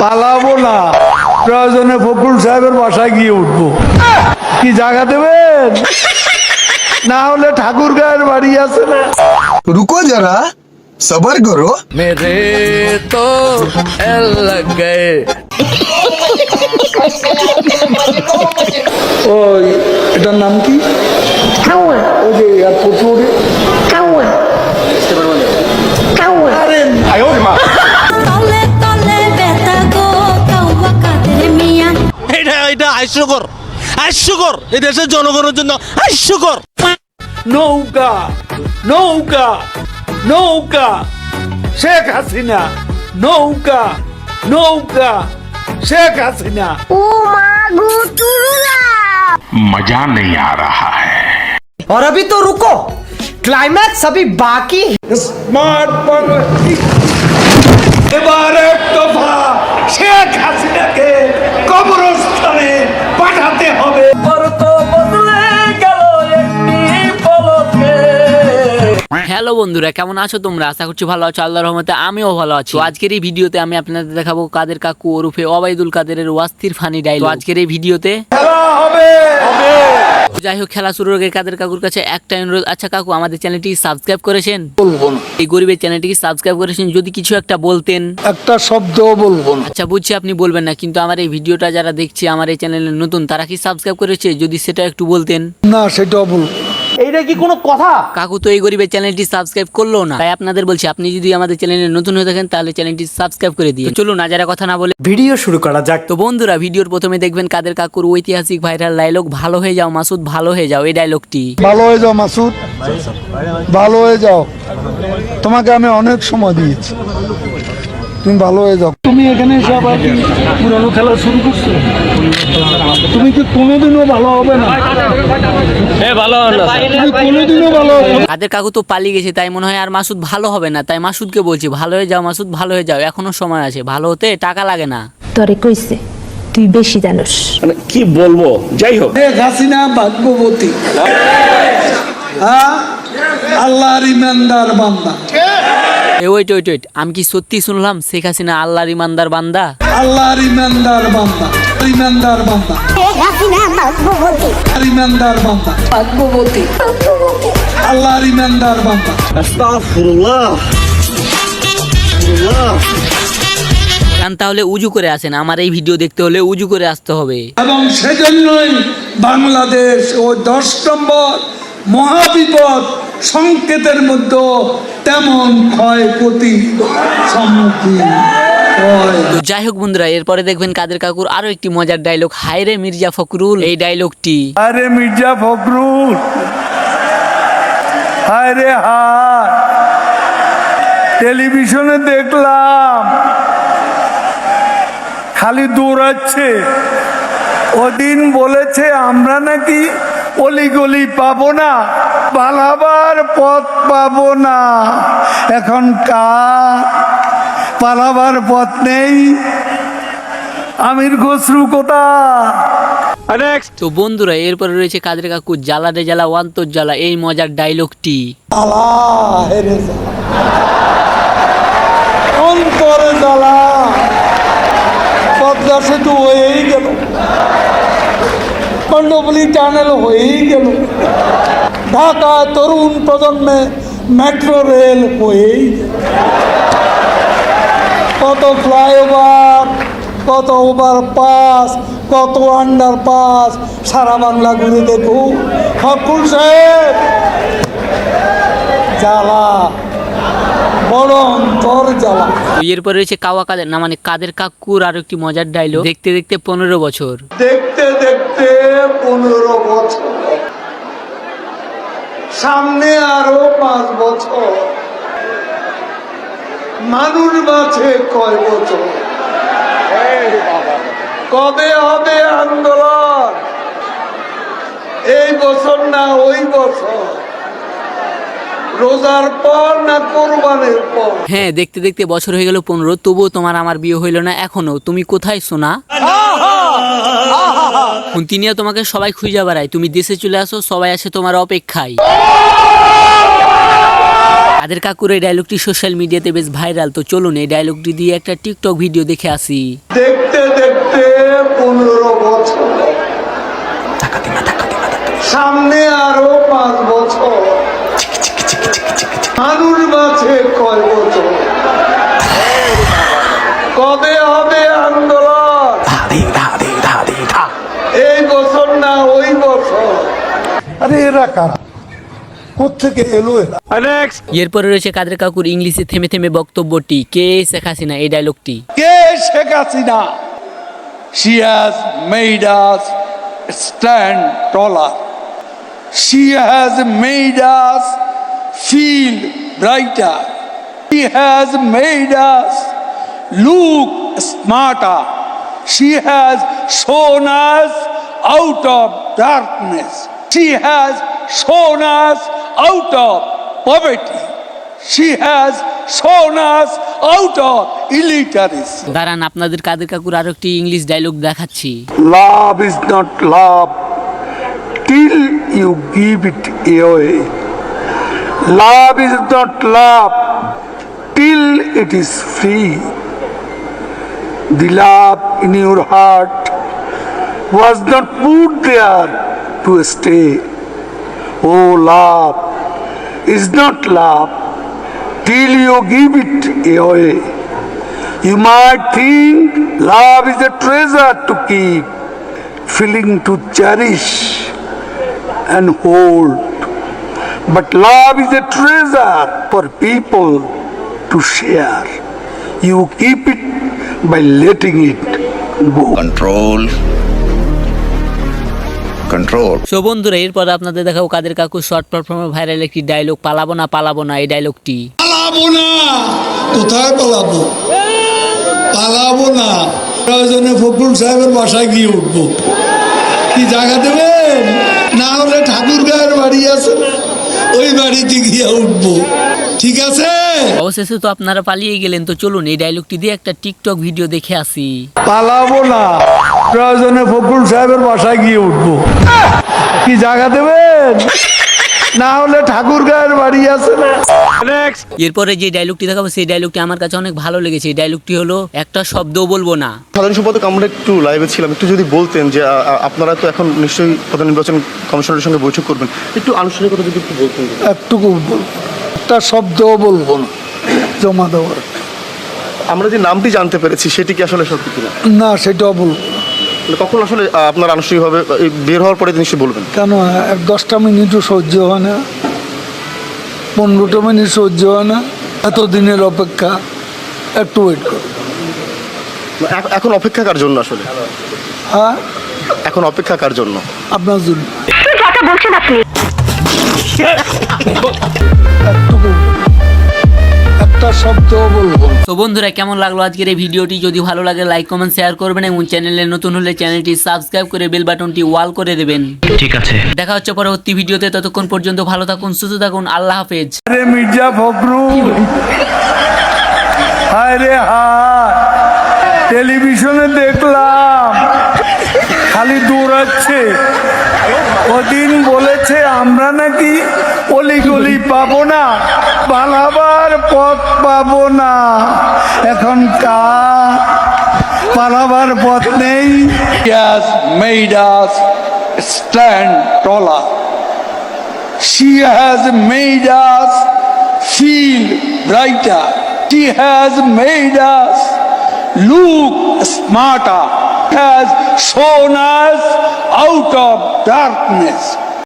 পালাবো না, প্রয়োজনে ফখরুল সাহেবের বাসায় গিয়ে উঠবো। কি জায়গা দেবেন? না হলে ঠাকুর গায়ের বাড়ি আছে না। रुको जरा सबर करो। मेरे तो एल लग गए। ওই এটার নাম কি? ওই যে এয়ারপোর্ট রোডে এটা হাস্যকর, হাস্যকর। এই দেশের জনগণের জন্য হাস্যকর। নৌকা নৌকা নৌকা, শেখ হাসিনা নৌকা নৌকা, শেখ হাসিনা। मजा नहीं आ रहा है। और अभी तो रुको, क्लाइमैक्स अभी बाकी है। স্মার্ট বাংলাদেশ। এবার এক দফা শেখ হাসিনাকে কবরস্থানে পাঠাতে হবে। হ্যালো বন্ধুরা, কেমন আছো তোমরা? আশা করছি ভালো আছো, আল্লাহর রহমতে আমিও ভালো আছি। তো আজকের এই ভিডিওতে আমি আপনাদের দেখাবো কাদের কাকু ওরফে ওবায়দুল কাদেরের ওয়াস্তির ফানি ডায়লগ। আজকের এই ভিডিওতে খেলা হবে। যাই হোক, খেলা শুরুর আগে কাদের কাকুর কাছে একটা অনুরোধ। আচ্ছা কাকু, আমাদের চ্যানেলটি সাবস্ক্রাইব করেছেন? বলবো না, এই গরিবের চ্যানেলটিকে সাবস্ক্রাইব করেছেন, যদি কিছু একটা বলতেন। একটা শব্দও বলবো না। আচ্ছা বুঝছি আপনি বলবেন না, কিন্তু আমার এই ভিডিওটা যারা দেখছে আমার এই চ্যানেলে নতুন, তারা কি সাবস্ক্রাইব করেছে? যদি সেটা একটু বলতেন। না, সেটাও বলবো। এইটা কি কোনো কথা? কাকু তো এই গরিবের চ্যানেলটি সাবস্ক্রাইব করলো না, তাই আপনাদের বলছি, আপনি যদি আমাদের চ্যানেলে নতুন হয়ে থাকেন তাহলে চ্যানেলটি সাবস্ক্রাইব করে দিয়ে চলুন না যারা কথা না বলে ভিডিও শুরু করা যাক। তো বন্ধুরা, ভিডিওর প্রথমে দেখবেন কাদের কাকুর ঐতিহাসিক ভাইরাল ডায়লগ ভালো হয়ে যাও মাসুদ, ভালো হয়ে যাও। এই ডায়লগটি ভালো হয়ে যাও মাসুদ, ভালো হয়ে যাও। তোমাকে আমি অনেক সময় দিয়েছি, তুমি ভালো হয়ে যাও। তুমি এখানে এসে আবার কি পুরানো খেলা শুরু করছো? তুমি কি কোনোদিনও ভালো হবে না? তুমি কোনোদিনও ভালো হবে না। কাদের কাকু তো পালিয়ে গেছে, তাই মনে হয় আর মাসুদ ভালো হবে না। তাই মাসুদকে বলছি, ভালো হয়ে যাও মাসুদ, ভালো হয়ে যাও, এখনো সময় আছে, ভালো হতে টাকা লাগে না। তরে কইছে তুই বেশি জানোস। কি বলবো, যাই হোক। শেখ হাসিনা ভাগ্যবতী, হ্যাঁ, আল্লাহর ইমানদার বান্দা। ওয়েট, আমি কি সত্যি শুনলাম শেখ হাসিনা আল্লাহর ইমানদার বান্দা? আল্লাহর ইমানদার বান্দা, ইমানদার বান্দা, ইমানদার বান্দা, ভাগ্যবতী, আল্লাহর ইমানদার বান্দা। কারণ তাহলে উজু করে আসেন, আমার এই ভিডিও দেখতে হলে উজু করে আসতে হবে। এবং সেজন্যই বাংলাদেশ ওই 10 নম্বর মহাবিপদ সংকেতের মধ্যে তেমন ক্ষয়ক্ষতি সম্মুখীন হয়। তো যাই হোক বন্ধুরা, এরপরে দেখবেন কাদের কাকুর আরো একটি মজার ডায়লগ, হায় রে মির্জা ফখরুল। এই ডায়লগটি আরে মির্জা ফখরুল, হায় রে হায়, টেলিভিশনে দেখলাম খালি দৌড়াচ্ছে। ওদিন বলেছে আমরা নাকি অলিগলি পাবো না, পালাবার পথ পাবো না। এখন কার পালাবার পথ নেই? আমির খসরু কোথায়? তো বন্ধুরা, এরপরে রয়েছে কাদের কাকু জ্বালা রে জ্বালা অন্তর জ্বালা, এই মজার ডায়লগটি। অন্তরে জ্বালা, পদ্মা সেতু হয়েই গেল, কর্ণফুলী টানেল হয়েই গেল, ঢাকা তরুণ প্রজন্মে মেট্রো রেল হয়েই গেল, কত ফ্লাইওভার, কত ওভারপাস, কত আন্ডারপাস, সারা বাংলা ঘুরে দেখুন। ফখরুল সাহেব, জ্বালা, বড় অন্তর জ্বালা। তো এরপরে রয়েছে কাওয়া কাদের না মানে কাদের কাকুর আরো একটি মজার ডায়লগ, দেখতে দেখতে 15 বছর। দেখতে দেখতে 15 বছর, সামনে আরো 5 বছর, মানুষ বাঁচে কয় বছর? কবে হবে আন্দোলন? এই বছর না ওই বছর? রোজার পর না কোরবানির পর? হ্যাঁ, দেখতে দেখতে বছর হয়ে গেল 15, তবুও তোমার আমার বিয়ে হইল না এখনো। তুমি কোথায় সোনা? খুন্তি নিয়ে তোমাকে সবাই খুঁজে বেড়ায়, তুমি দেশে চলে আসো, সবাই আসে তোমার অপেক্ষায়। কাদের কাকুর এই ডায়লগটি সোশ্যাল মিডিয়াতে বেশ ভাইরাল, তো চলুন এই ডায়লগটি দিয়ে একটা টিকটক ভিডিও দেখে আসি। দেখতে দেখতে 15 বছর, সামনে আরো 5 বছর, মানুষ বাঁচে কয় বছর, কবে হবে আন্দোলন, এই বছর না ওই বছর। আরে এরা কারা, কোত্থেকে এলো এরা? এরপরে রয়েছে কাদের কাকুর ইংলিশে থেমে থেমে বক্তব্যটি, কে শেখ হাসিনা, এই ডায়লগটি। কে Sheikh Hasina? She has made us stand taller. She has made us feel brighter. She has made us look smarter. She has shown us out of darkness. She has shown us out of poverty. She has shown us out of illiteracy. দাঁড়ান, আপনাদের কাদের কাকুর আরো একটি English dialogue দেখাচ্ছি। Love is not love till you give it away. Love is not love till it is free. The love in your heart was not put there to stay. Oh, love is not love till you give it away. You might think love is a treasure to keep, feeling to cherish and hold. But love is a treasure for people to share. You keep it by letting it go. Control. So বন্ধুরা, এরপর আপনাদের দেখাবো কাদের কাকু short পারফর্মে viral একটি dialogue, পালাবো না এই ডায়লগটি। পালাবো না, কোথায় পালাবো? পালাবো না, প্রয়োজনে ফখরুল সাহেবের বাসায় গিয়ে উঠবো। কি জায়গা দেবেন? না হলে ঠাকুর গায়ের বাড়ি আছে না, ওই বাড়িতে গিয়ে উঠবো। ঠিক আছে? অবশেষে তো আপনারা পালিয়ে গেলেন, তো চলুন এই ডায়লগটি দিয়ে একটা টিকটক ভিডিও দেখে আসি। পালাবো না, প্রয়োজনে ফখরুল সাহেবের বাসায় গিয়ে উঠবো। কি জায়গা দেবেন? না হলে ঠাকুর গায়ের বাড়ি আছে না। এরপরে যে ডায়লগটি দেখাবো সেই ডায়লগটি আমার কাছে অনেক ভালো লেগেছে। এই ডায়লগটি হলো, একটা শব্দও বলবো না। সাধারণ সম্পাদক, আমরা একটু লাইভে ছিলাম, একটু যদি বলতেন যে আপনারা তো এখন নিশ্চয়ই প্রধান নির্বাচন কমিশনের সঙ্গে বৈঠক করবেন, একটু আনুষ্ঠানিকতা যদি একটু বলতেন। একটুকু বলবো, একটা শব্দও বলবো না জমা দেওয়ার। আমরা যে নামটি জানতে পেরেছি সেটি কি আসলে সত্যি কিনা? না, সেটাও বলবো না। কখন আসলে আপনার আনুষ্ঠানিকভাবে বের হওয়ার পরে নিশ্চয়ই বলবেন? কেন, 10টা মিনিটও সহ্য হয় না, 15টা মিনিট সহ্য হয় না, এতদিনের অপেক্ষা, একটু ওয়েট করো। এখন অপেক্ষা কার জন্য আসলে? হ্যাঁ, এখন অপেক্ষা কার জন্য? আপনার জন্য। একটা শব্দও বলবো না। তো বন্ধুরা, কেমন লাগলো আজকের এই ভিডিওটি? যদি ভালো লাগে লাইক কমেন্ট শেয়ার করবেন এবং চ্যানেলে নতুন হলে চ্যানেলটি সাবস্ক্রাইব করে বেল বাটনটি ওয়াল করে দেবেন। ঠিক আছে, দেখা হচ্ছে পরবর্তী ভিডিওতে। ততক্ষণ পর্যন্ত ভালো থাকুন, সুস্থ থাকুন, আল্লাহ হাফেজ। আরে মির্জা ফখরুল, হায় রে হায়, টেলিভিশনে দেখলাম খালি দৌড়াচ্ছে। ওদিন বলেছে আমরা নাকি অলিগলি পাবো না, পালাবার পথ পাবো না। এখন পালাবার পথ নেই। He has made us stand taller. She has made us feel brighter. She has made us look smarter. Has shown us out of darkness.